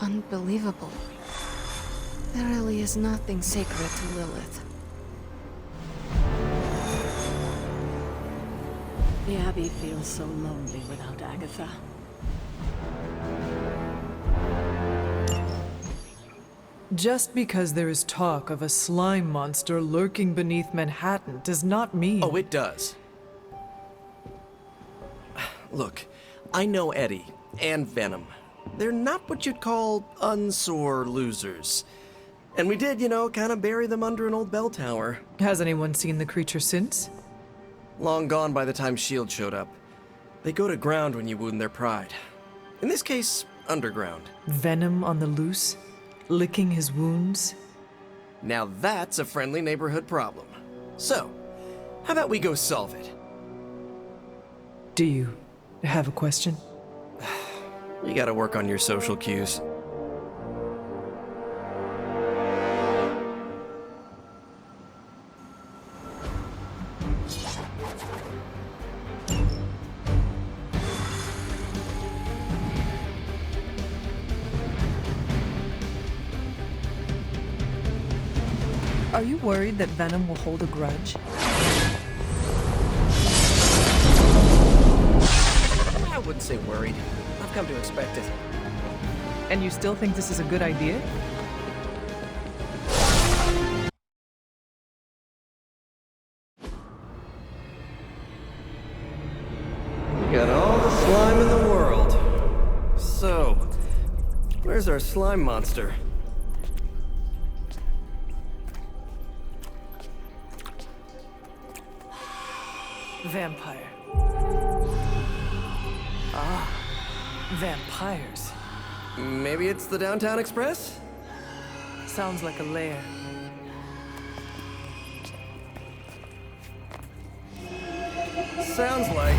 Unbelievable. There really is nothing sacred to Lilith. The Abbey feels so lonely without Agatha. Just because there is talk of a slime monster lurking beneath Manhattan does not mean... Oh, it does. Look, I know Eddie and Venom. They're not what you'd call unsore losers. And we did, kind of bury them under an old bell tower. Has anyone seen the creature since? Long gone by the time S.H.I.E.L.D. showed up. They go to ground when you wound their pride. In this case, underground. Venom on the loose? Licking his wounds? Now that's a friendly neighborhood problem. So, how about we go solve it? Do you have a question? You gotta work on your social cues. Are you worried that Venom will hold a grudge? I wouldn't say worried. I've come to expect it. And you still think this is a good idea? We got all the slime in the world. So, where's our slime monster? Vampire. Ah, vampires. Maybe it's the Downtown Express? Sounds like a lair. Sounds like...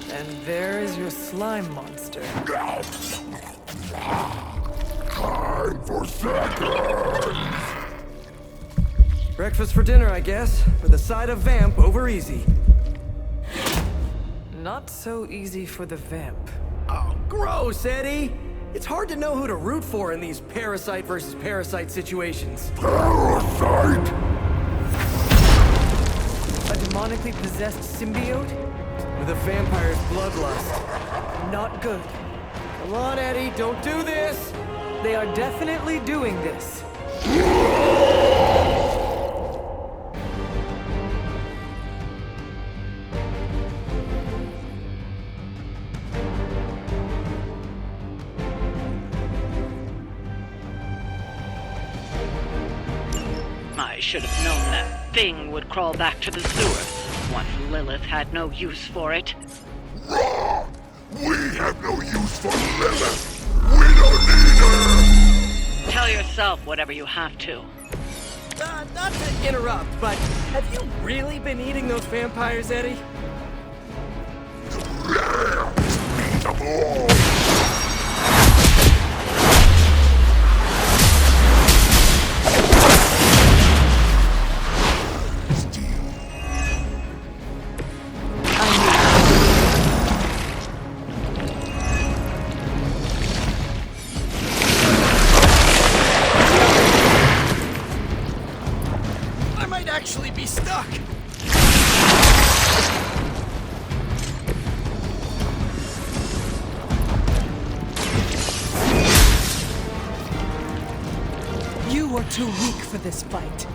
And there is your slime monster. Time for seconds! Breakfast for dinner, I guess. With a side of vamp over easy. Not so easy for the vamp. Oh, gross, Eddie! It's hard to know who to root for in these parasite versus parasite situations. Parasite! A demonically possessed symbiote? With a vampire's bloodlust. Not good. Come on, Eddie, don't do this! They are definitely doing this. I should have known that thing would crawl back to the sewers once Lilith had no use for it. Wrong! We have no use for Lilith! We don't need her! Tell yourself whatever you have to. Not to interrupt, but have you really been eating those vampires, Eddie? Yeah! Beat them all! Actually be stuck. You are too weak for this fight.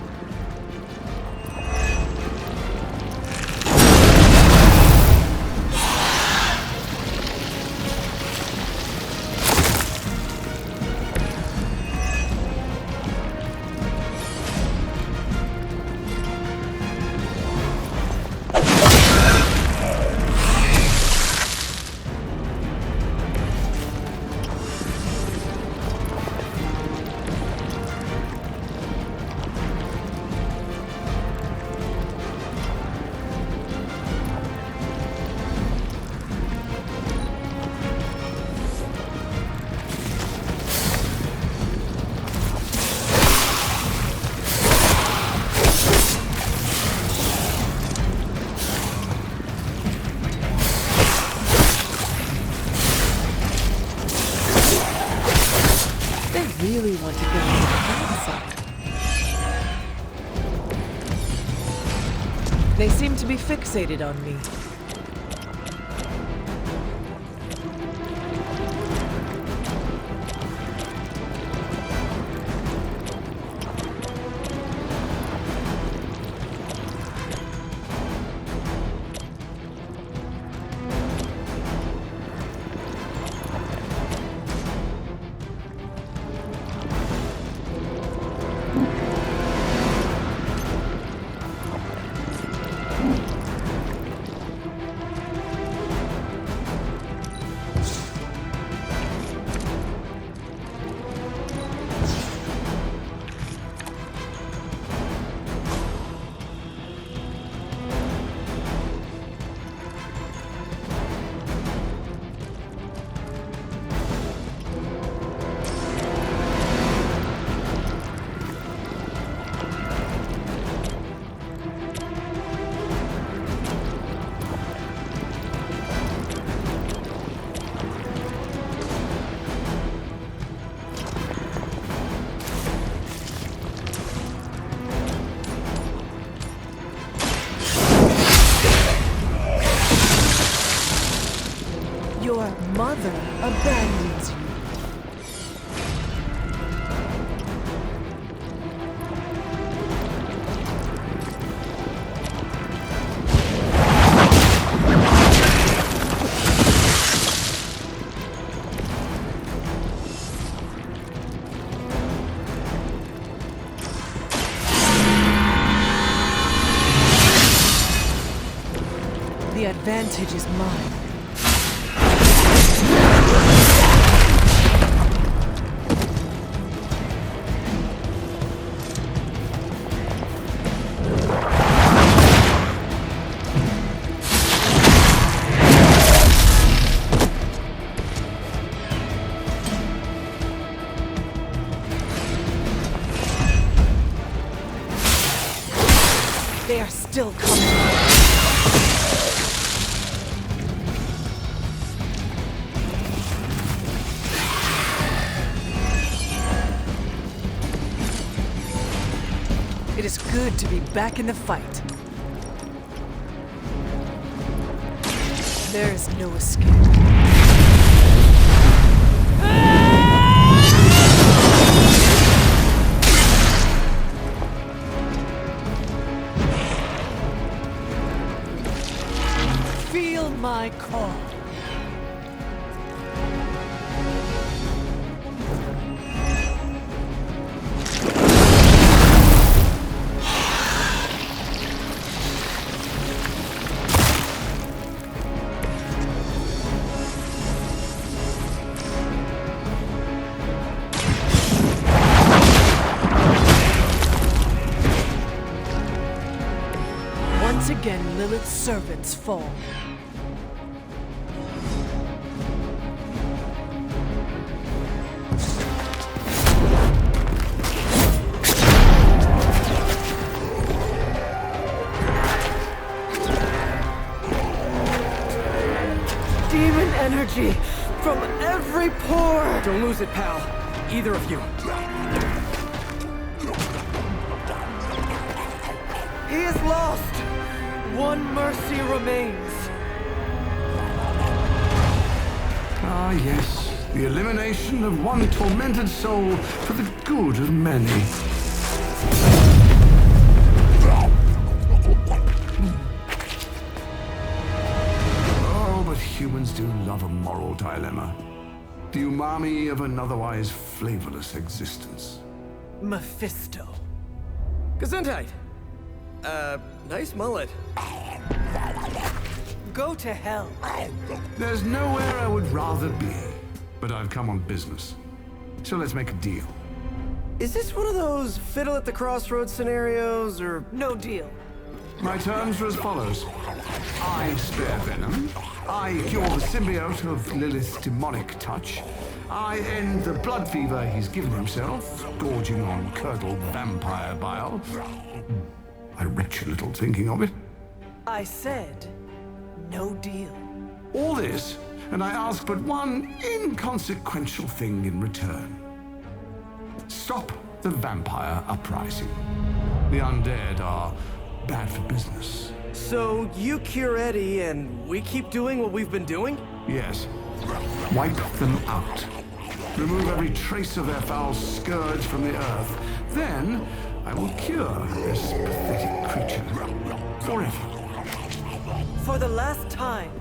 really want to go to the bad side. They seem to be fixated on me. Your mother abandons you. The advantage is mine. They are still coming. It is good to be back in the fight. There is no escape. Feel my call. Once again, Lilith's servants fall. Demon energy from every pore! Don't lose it, pal. Either of you. He is lost! One mercy remains. Ah, yes. The elimination of one tormented soul for the good of many. Oh, but humans do love a moral dilemma. The umami of an otherwise flavorless existence. Mephisto. Gesundheit! Nice mullet. Go to hell. There's nowhere I would rather be, but I've come on business. So let's make a deal. Is this one of those fiddle at the crossroads scenarios, or... No deal. My terms are as follows. I spare Venom. I cure the symbiote of Lilith's demonic touch. I end the blood fever he's given himself, gorging on curdled vampire bile. I retch a little thinking of it. I said, no deal. All this, and I ask but one inconsequential thing in return. stop the vampire uprising. The undead are bad for business. So you cure Eddie and we keep doing what we've been doing? Yes. Wipe them out. Remove every trace of their foul scourge from the earth. Then I will cure this pathetic creature forever. For the last time.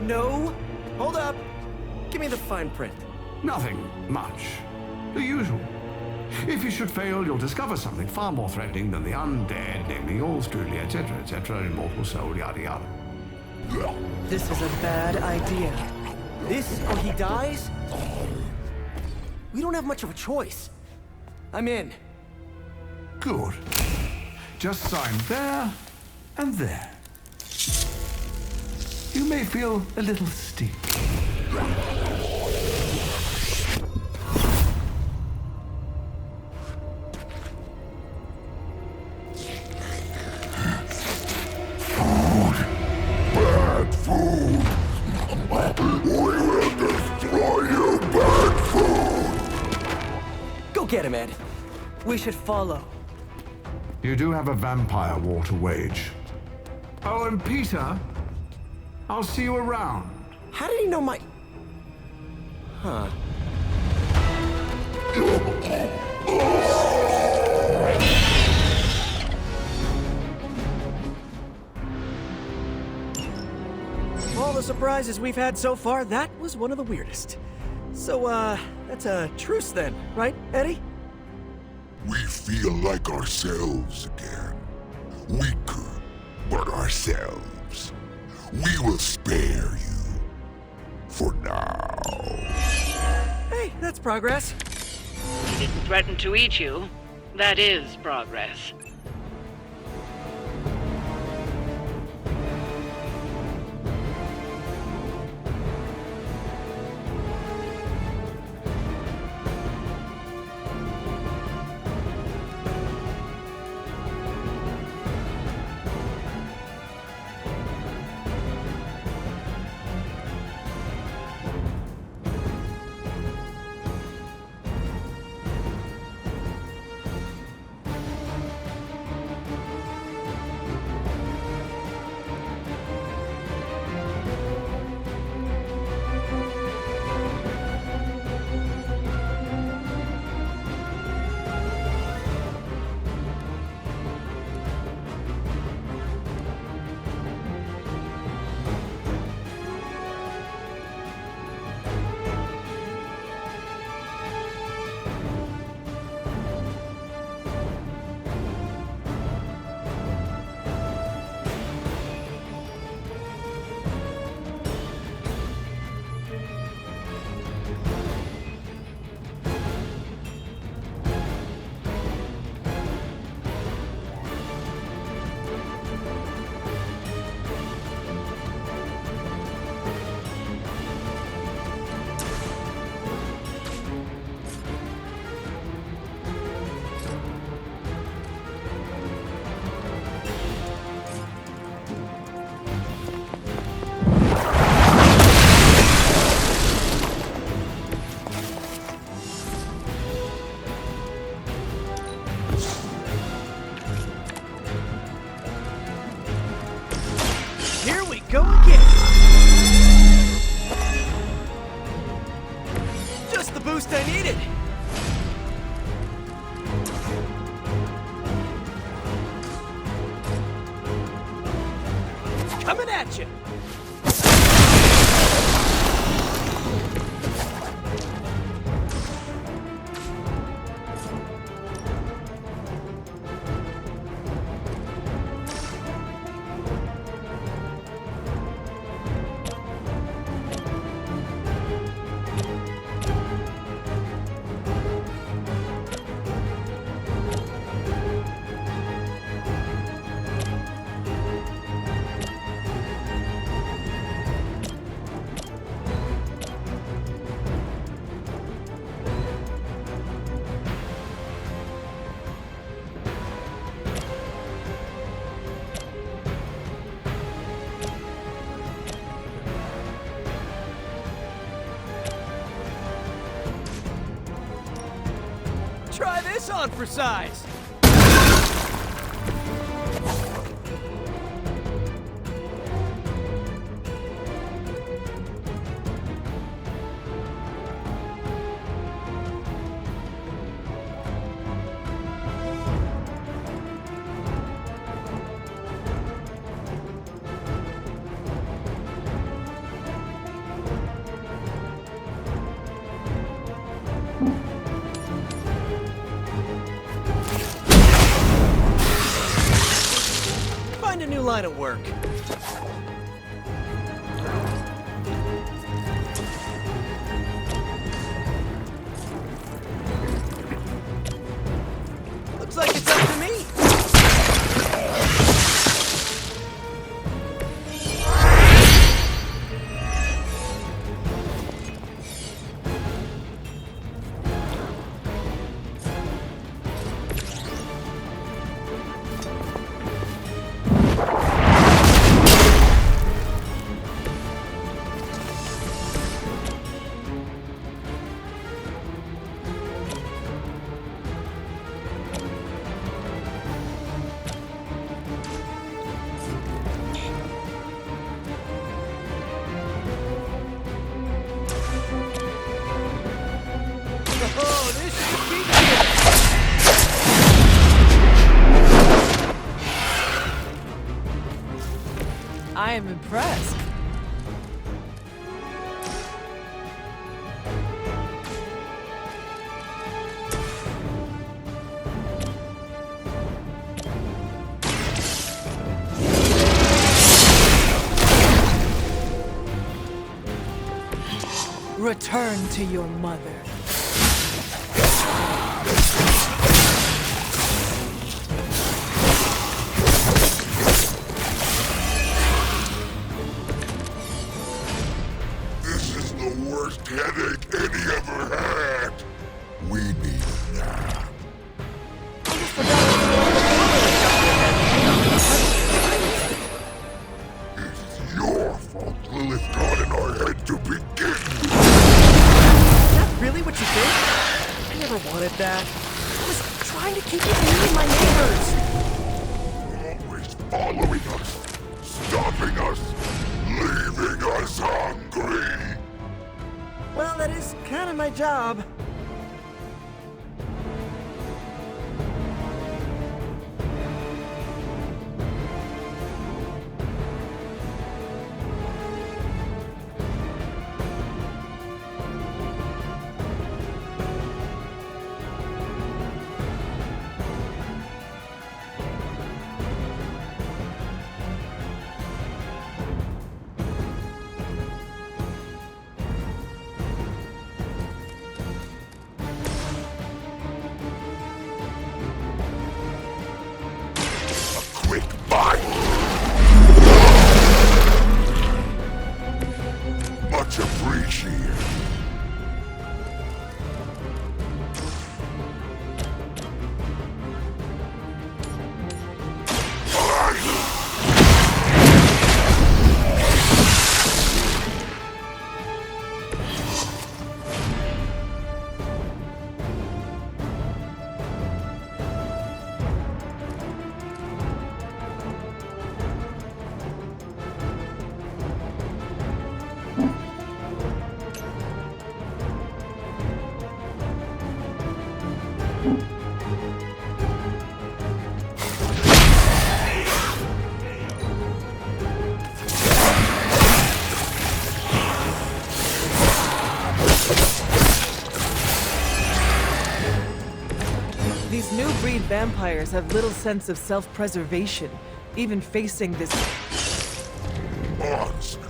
No. Hold up. Give me the fine print. Nothing much. The usual. If you should fail, you'll discover something far more threatening than the undead, namely all truly, etc., immortal soul, yada yada. This is a bad idea. This or he dies? We don't have much of a choice. I'm in. Good. Just sign there and there. You may feel a little sting. Bad food! We will destroy you, bad food! Go get him, Ed. We should follow. You do have a vampire war to wage. Oh, and Peter, I'll see you around. How did he know my... Huh. Of all the surprises we've had so far, that was one of the weirdest. So, that's a truce then, right, Eddie? We feel like ourselves again. Weaker, but ourselves. We will spare you. For now. Hey, that's progress. He didn't threaten to eat you. That is progress. on for size! Find a new line of work. Looks like it's up to me. Oh, this should be good. I am impressed. Return to your mother. This is the worst headache Eddie ever had. We need a nap. It's your fault Lilith got in our head to begin with. Is that really what you think? I never wanted that. I was trying to keep it me and my neighbors. Always following us, stopping us, leaving us hungry. Well, that is kind of my job. Quick bite. Much appreciated. These new breed vampires have little sense of self-preservation, even facing this. Monster.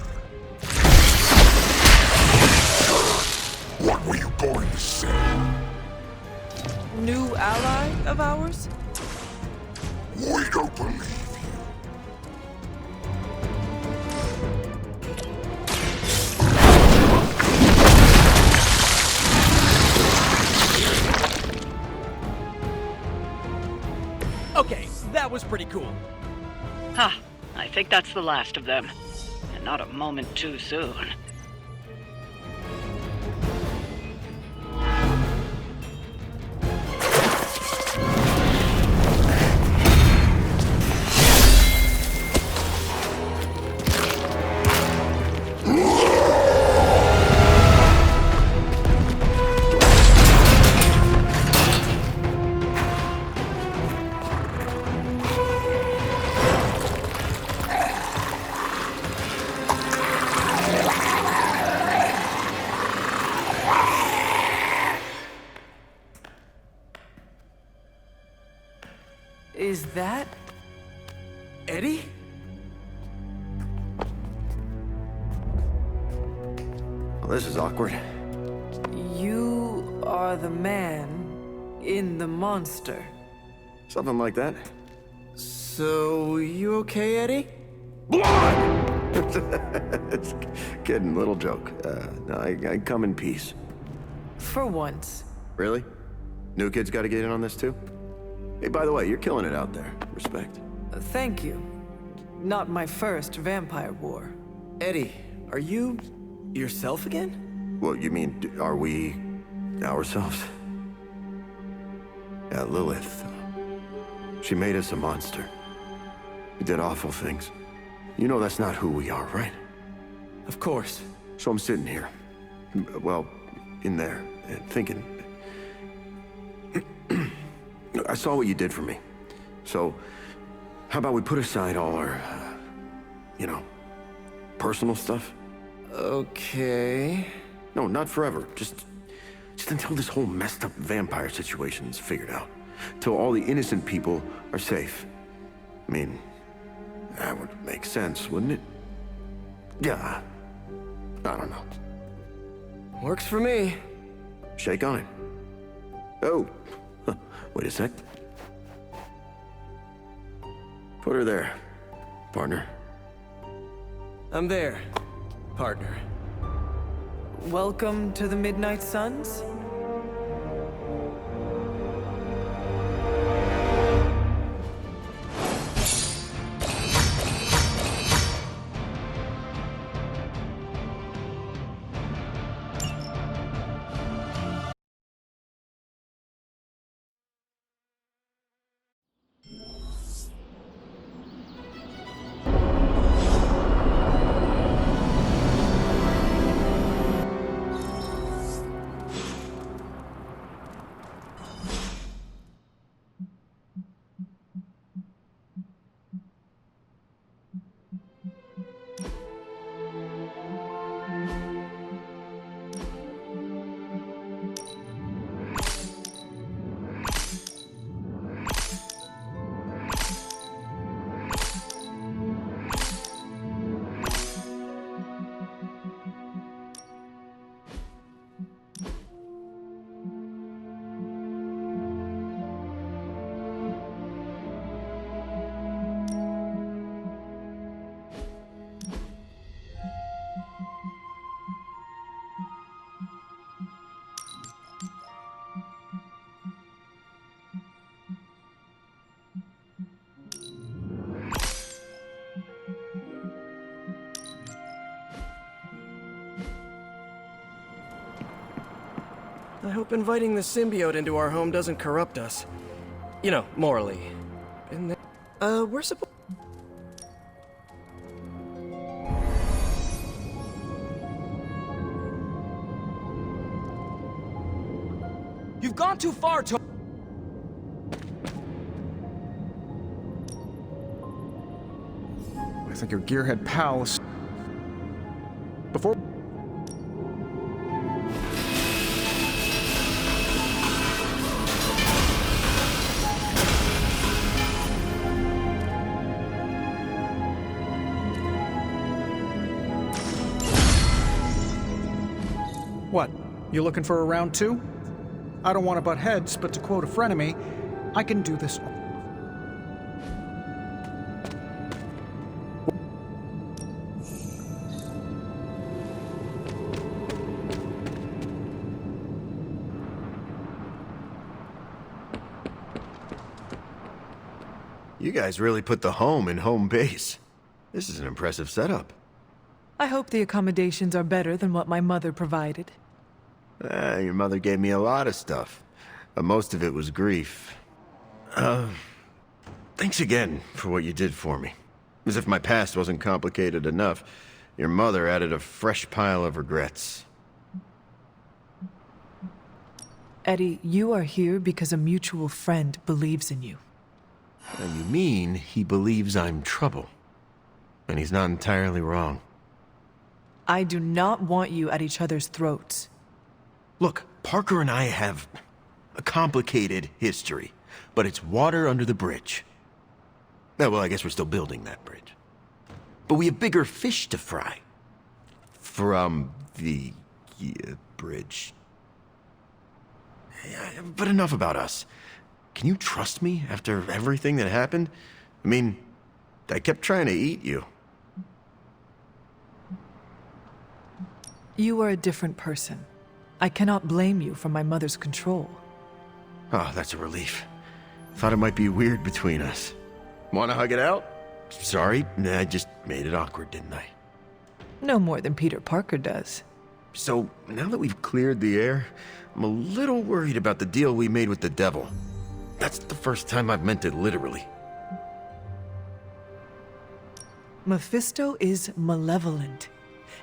What were you going to say? New ally of ours? We don't believe you. Okay, that was pretty cool. Ha! I think that's the last of them. And not a moment too soon. Is that... Eddie? Well, this is awkward. You are the man in the monster? Something like that. So, you okay, Eddie? Blood! It's kidding, little joke. No, I come in peace. For once. Really? New kids gotta get in on this too? Hey, by the way, you're killing it out there. Respect. Thank you. Not my first vampire war. Eddie, are you yourself again? Well, you mean, are we ourselves? Yeah, Lilith. She made us a monster. We did awful things. You know that's not who we are, right? Of course. So I'm sitting here, well, in there, thinking. I saw what you did for me. So, how about we put aside all our, personal stuff? Okay. No, not forever. Just until this whole messed up vampire situation's figured out. Till all the innocent people are safe. I mean, that would make sense, wouldn't it? Yeah. I don't know. Works for me. Shake on it. Oh. Wait a sec. Put her there, partner. I'm there, partner. Welcome to the Midnight Suns? I hope inviting the symbiote into our home doesn't corrupt us. You know, morally. And then, we're supposed... You've gone too far, to. I think your gearhead pals. Before. What? You looking for a round two? I don't want to butt heads, but to quote a frenemy, I can do this. You guys really put the home in home base. This is an impressive setup. I hope the accommodations are better than what my mother provided. Your mother gave me a lot of stuff. Most of it was grief. Thanks again for what you did for me. As if my past wasn't complicated enough, your mother added a fresh pile of regrets. Eddie, you are here because a mutual friend believes in you. And you mean he believes I'm trouble. And he's not entirely wrong. I do not want you at each other's throats. Look, Parker and I have a complicated history, but it's water under the bridge. Well, I guess we're still building that bridge. But we have bigger fish to fry. From the bridge. Yeah, but enough about us. Can you trust me after everything that happened? I mean, I kept trying to eat you. You are a different person. I cannot blame you for my mother's control. Oh, that's a relief. Thought it might be weird between us. Wanna hug it out? Sorry, I just made it awkward, didn't I? No more than Peter Parker does. So, now that we've cleared the air, I'm a little worried about the deal we made with the devil. That's the first time I've meant it literally. Mephisto is malevolent.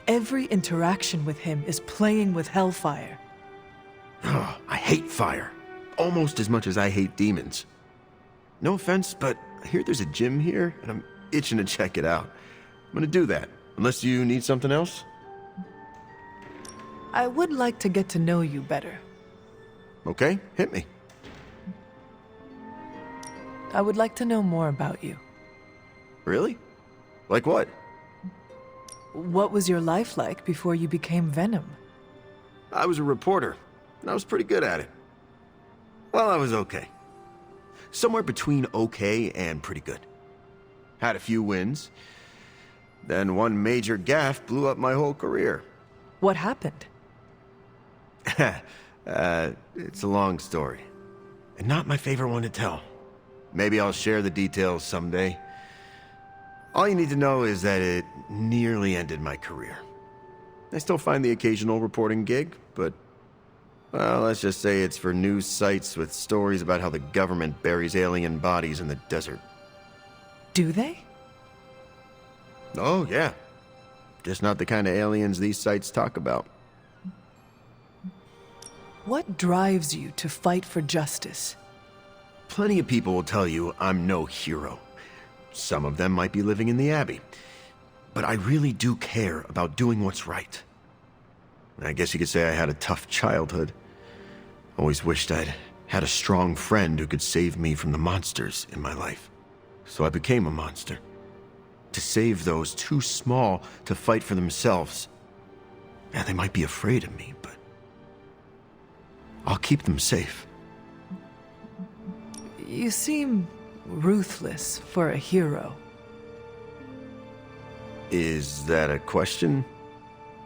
Every interaction with him is playing with hellfire. Oh, I hate fire. Almost as much as I hate demons. No offense, but I hear there's a gym here, and I'm itching to check it out. I'm gonna do that, unless you need something else? I would like to get to know you better. Okay, hit me. I would like to know more about you. Really? Like what? What was your life like before you became Venom? I was a reporter, and I was pretty good at it. Well, I was okay. Somewhere between okay and pretty good. Had a few wins. Then one major gaffe blew up my whole career. What happened? It's a long story. And not my favorite one to tell. Maybe I'll share the details someday. All you need to know is that it nearly ended my career. I still find the occasional reporting gig, but... well, let's just say it's for news sites with stories about how the government buries alien bodies in the desert. Do they? Oh, yeah. Just not the kind of aliens these sites talk about. What drives you to fight for justice? Plenty of people will tell you I'm no hero. Some of them might be living in the Abbey. But I really do care about doing what's right. I guess you could say I had a tough childhood. Always wished I'd had a strong friend who could save me from the monsters in my life. So I became a monster. To save those too small to fight for themselves. Yeah, they might be afraid of me, but I'll keep them safe. You seem ruthless for a hero. Is that a question?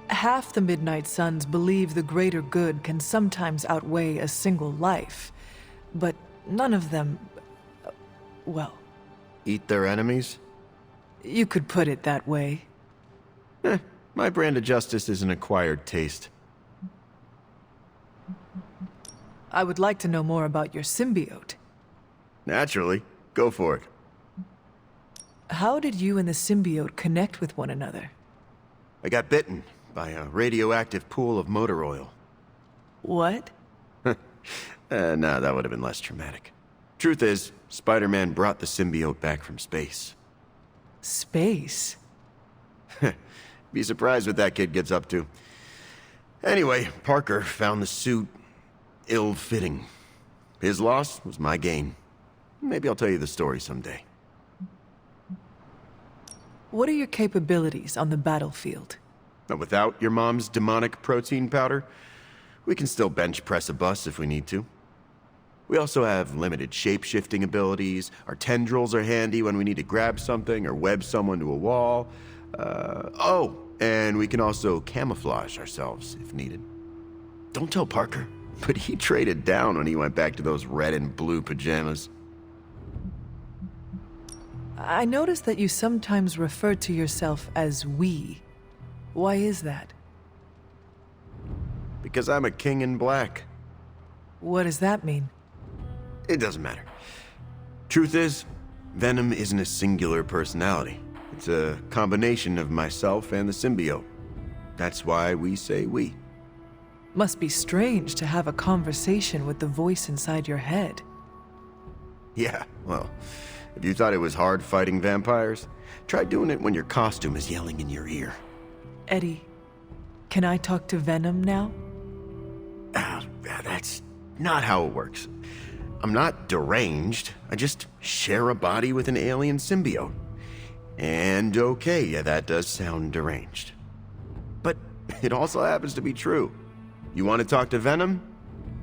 Half the Midnight Suns believe the greater good can sometimes outweigh a single life, but none of them, well... Eat their enemies? You could put it that way. My brand of justice is an acquired taste. I would like to know more about your symbiote. Naturally. Go for it. How did you and the symbiote connect with one another? I got bitten by a radioactive pool of motor oil. What? No, that would have been less traumatic. Truth is, Spider-Man brought the symbiote back from space. Space? Be surprised what that kid gets up to. Anyway, Parker found the suit ill-fitting. His loss was my gain. Maybe I'll tell you the story someday. What are your capabilities on the battlefield? Now, without your mom's demonic protein powder, we can still bench press a bus if we need to. We also have limited shape-shifting abilities. Our tendrils are handy when we need to grab something or web someone to a wall. And we can also camouflage ourselves if needed. Don't tell Parker, but he traded down when he went back to those red and blue pajamas. I noticed that you sometimes refer to yourself as we. Why is that? Because I'm a king in black. What does that mean? It doesn't matter. Truth is, Venom isn't a singular personality. It's a combination of myself and the symbiote. That's why we say we. Must be strange to have a conversation with the voice inside your head. Yeah, well, if you thought it was hard fighting vampires, try doing it when your costume is yelling in your ear. Eddie, can I talk to Venom now? That's not how it works. I'm not deranged. I just share a body with an alien symbiote. And okay, yeah, that does sound deranged. But it also happens to be true. You want to talk to Venom?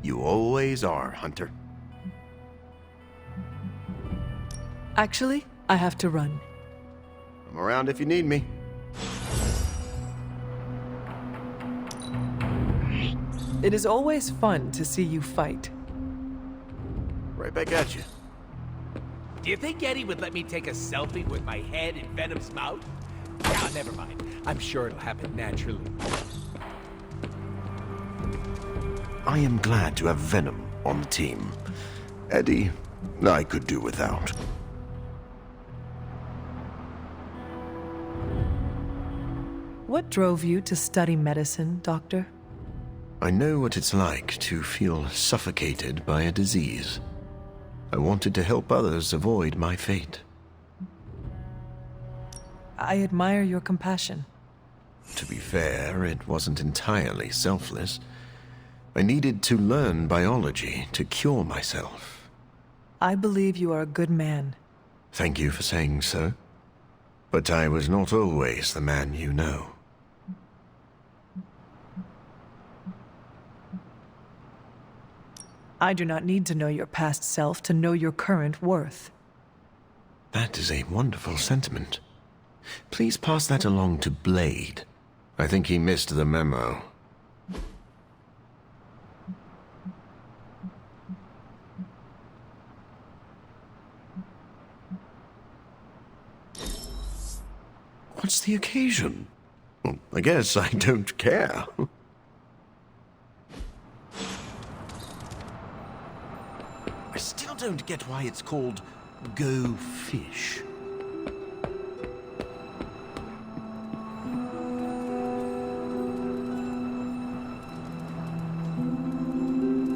You always are, Hunter. Actually, I have to run. I'm around if you need me. It is always fun to see you fight. Right back at you. Do you think Eddie would let me take a selfie with my head in Venom's mouth? Ah, never mind. I'm sure it'll happen naturally. I am glad to have Venom on the team. Eddie, I could do without. What drove you to study medicine, Doctor? I know what it's like to feel suffocated by a disease. I wanted to help others avoid my fate. I admire your compassion. To be fair, it wasn't entirely selfless. I needed to learn biology to cure myself. I believe you are a good man. Thank you for saying so. But I was not always the man you know. I do not need to know your past self to know your current worth. That is a wonderful sentiment. Please pass that along to Blade. I think he missed the memo. What's the occasion? Well, I guess I don't care. I still don't get why it's called Go Fish.